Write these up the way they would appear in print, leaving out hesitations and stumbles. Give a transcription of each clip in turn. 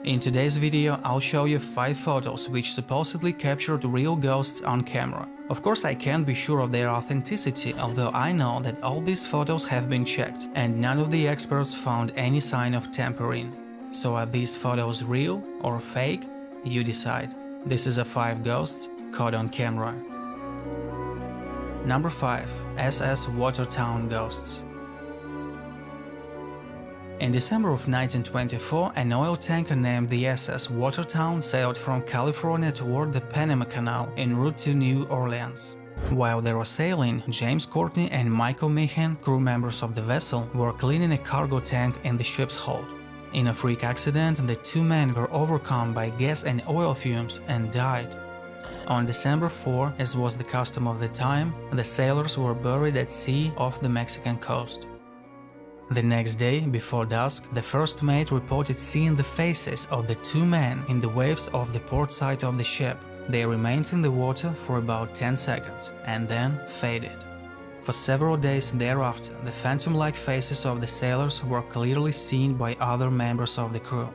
In today's video, I'll show you 5 photos which supposedly captured real ghosts on camera. Of course, I can't be sure of their authenticity, although I know that all these photos have been checked, and none of the experts found any sign of tampering. So are these photos real or fake? You decide. This is a 5 ghosts caught on camera. Number 5. SS Watertown Ghosts. In December of 1924, an oil tanker named the SS Watertown sailed from California toward the Panama Canal en route to New Orleans. While they were sailing, James Courtney and Michael Meehan, crew members of the vessel, were cleaning a cargo tank in the ship's hold. In a freak accident, the 2 men were overcome by gas and oil fumes and died. On December 4, as was the custom of the time, the sailors were buried at sea off the Mexican coast. The next day, before dusk, the first mate reported seeing the faces of the 2 men in the waves off the port side of the ship. They remained in the water for about 10 seconds and then faded. For several days thereafter, the phantom-like faces of the sailors were clearly seen by other members of the crew.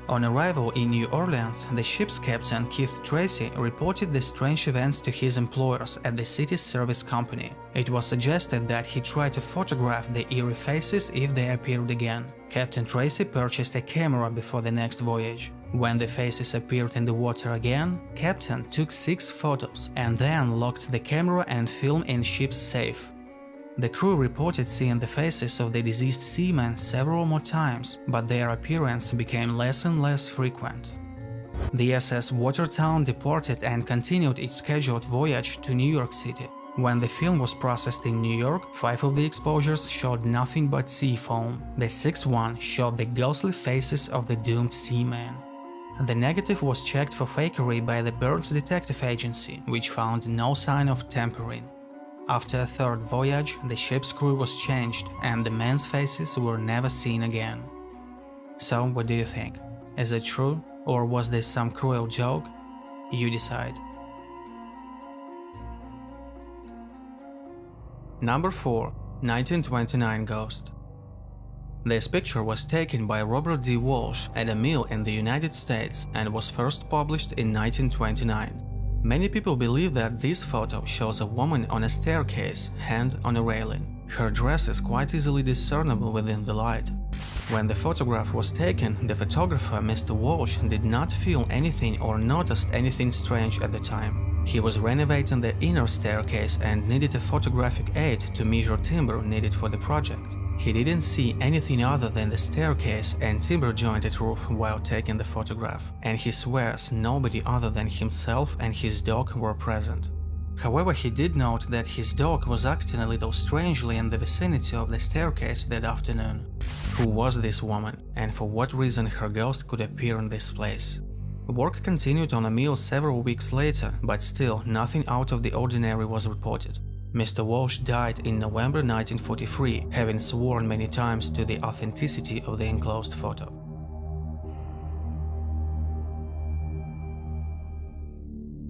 On arrival in New Orleans, the ship's captain, Keith Tracy, reported the strange events to his employers at the city's service company. It was suggested that he try to photograph the eerie faces if they appeared again. Captain Tracy purchased a camera before the next voyage. When the faces appeared in the water again, Captain took 6 photos and then locked the camera and film in ship's safe. The crew reported seeing the faces of the deceased seamen several more times, but their appearance became less and less frequent. The SS Watertown departed and continued its scheduled voyage to New York City. When the film was processed in New York, 5 of the exposures showed nothing but sea foam. The 6th one showed the ghostly faces of the doomed seamen. The negative was checked for fakery by the Birds Detective Agency, which found no sign of tampering. After a 3rd voyage, the ship's crew was changed and the men's faces were never seen again. So, what do you think? Is it true, or was this some cruel joke? You decide. Number 4. 1929 Ghost. This picture was taken by Robert D. Walsh at a mill in the United States and was first published in 1929. Many people believe that this photo shows a woman on a staircase, hand on a railing. Her dress is quite easily discernible within the light. When the photograph was taken, the photographer, Mr. Walsh, did not feel anything or noticed anything strange at the time. He was renovating the inner staircase and needed a photographic aid to measure timber needed for the project. He didn't see anything other than the staircase and timber-jointed roof while taking the photograph, and he swears nobody other than himself and his dog were present. However, he did note that his dog was acting a little strangely in the vicinity of the staircase that afternoon. Who was this woman, and for what reason her ghost could appear in this place? Work continued on a mill several weeks later, but still nothing out of the ordinary was reported. Mr. Walsh died in November 1943, having sworn many times to the authenticity of the enclosed photo.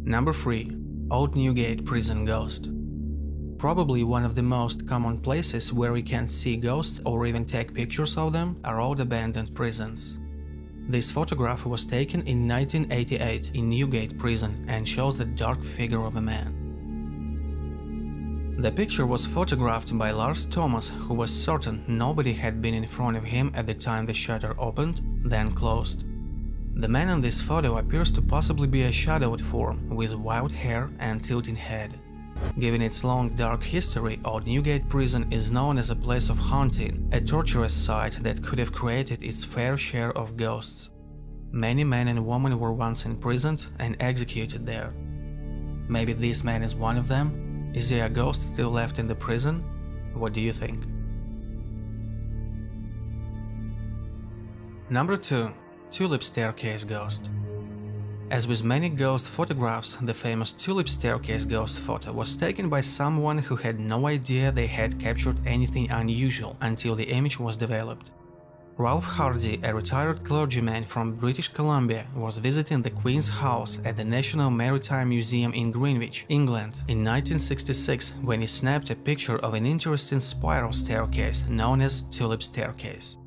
Number 3. Old Newgate Prison Ghost. Probably one of the most common places where you can see ghosts or even take pictures of them are old abandoned prisons. This photograph was taken in 1988 in Newgate Prison and shows the dark figure of a man. The picture was photographed by Lars Thomas, who was certain nobody had been in front of him at the time the shutter opened, then closed. The man in this photo appears to possibly be a shadowed form with wild hair and tilting head. Given its long dark history, Old Newgate Prison is known as a place of haunting, a torturous site that could have created its fair share of ghosts. Many men and women were once imprisoned and executed there. Maybe this man is one of them? Is there a ghost still left in the prison? What do you think? Number 2. Tulip Staircase Ghost. As with many ghost photographs, the famous Tulip Staircase ghost photo was taken by someone who had no idea they had captured anything unusual until the image was developed. Ralph Hardy, a retired clergyman from British Columbia, was visiting the Queen's House at the National Maritime Museum in Greenwich, England, in 1966 when he snapped a picture of an interesting spiral staircase known as Tulip Staircase.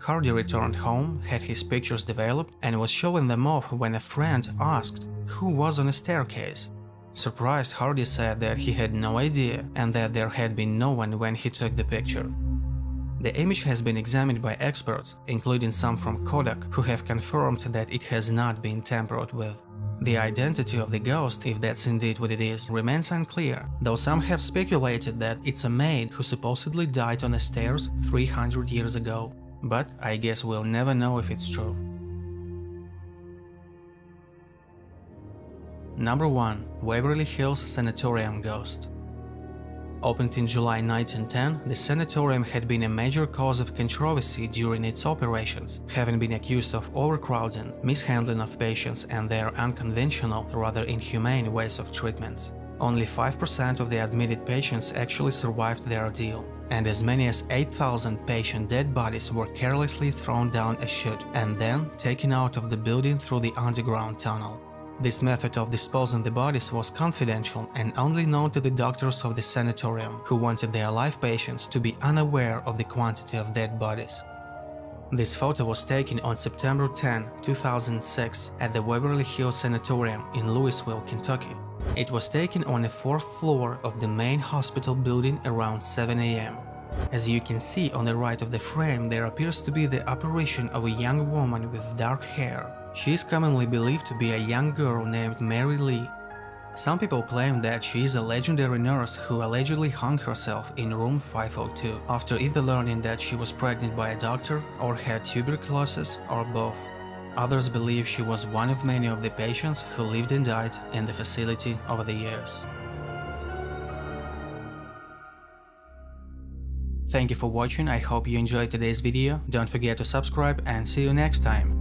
Hardy returned home, had his pictures developed, and was showing them off when a friend asked who was on the staircase. Surprised, Hardy said that he had no idea and that there had been no one when he took the picture. The image has been examined by experts, including some from Kodak, who have confirmed that it has not been tampered with. The identity of the ghost, if that's indeed what it is, remains unclear, though some have speculated that it's a maid who supposedly died on the stairs 300 years ago. But I guess we'll never know if it's true. Number 1. Waverly Hills Sanatorium Ghost. Opened in July 1910, the sanatorium had been a major cause of controversy during its operations, having been accused of overcrowding, mishandling of patients, and their unconventional, rather inhumane ways of treatments. Only 5% of the admitted patients actually survived the ordeal, and as many as 8,000 patient dead bodies were carelessly thrown down a chute and then taken out of the building through the underground tunnel. This method of disposing the bodies was confidential and only known to the doctors of the sanatorium, who wanted their live patients to be unaware of the quantity of dead bodies. This photo was taken on September 10, 2006 at the Waverly Hills Sanatorium in Louisville, Kentucky. It was taken on the 4th floor of the main hospital building around 7 a.m. As you can see on the right of the frame, there appears to be the apparition of a young woman with dark hair. She is commonly believed to be a young girl named Mary Lee. Some people claim that she is a legendary nurse who allegedly hung herself in room 502 after either learning that she was pregnant by a doctor or had tuberculosis or both. Others believe she was one of many of the patients who lived and died in the facility over the years. Thank you for watching. I hope you enjoyed today's video. Don't forget to subscribe and see you next time.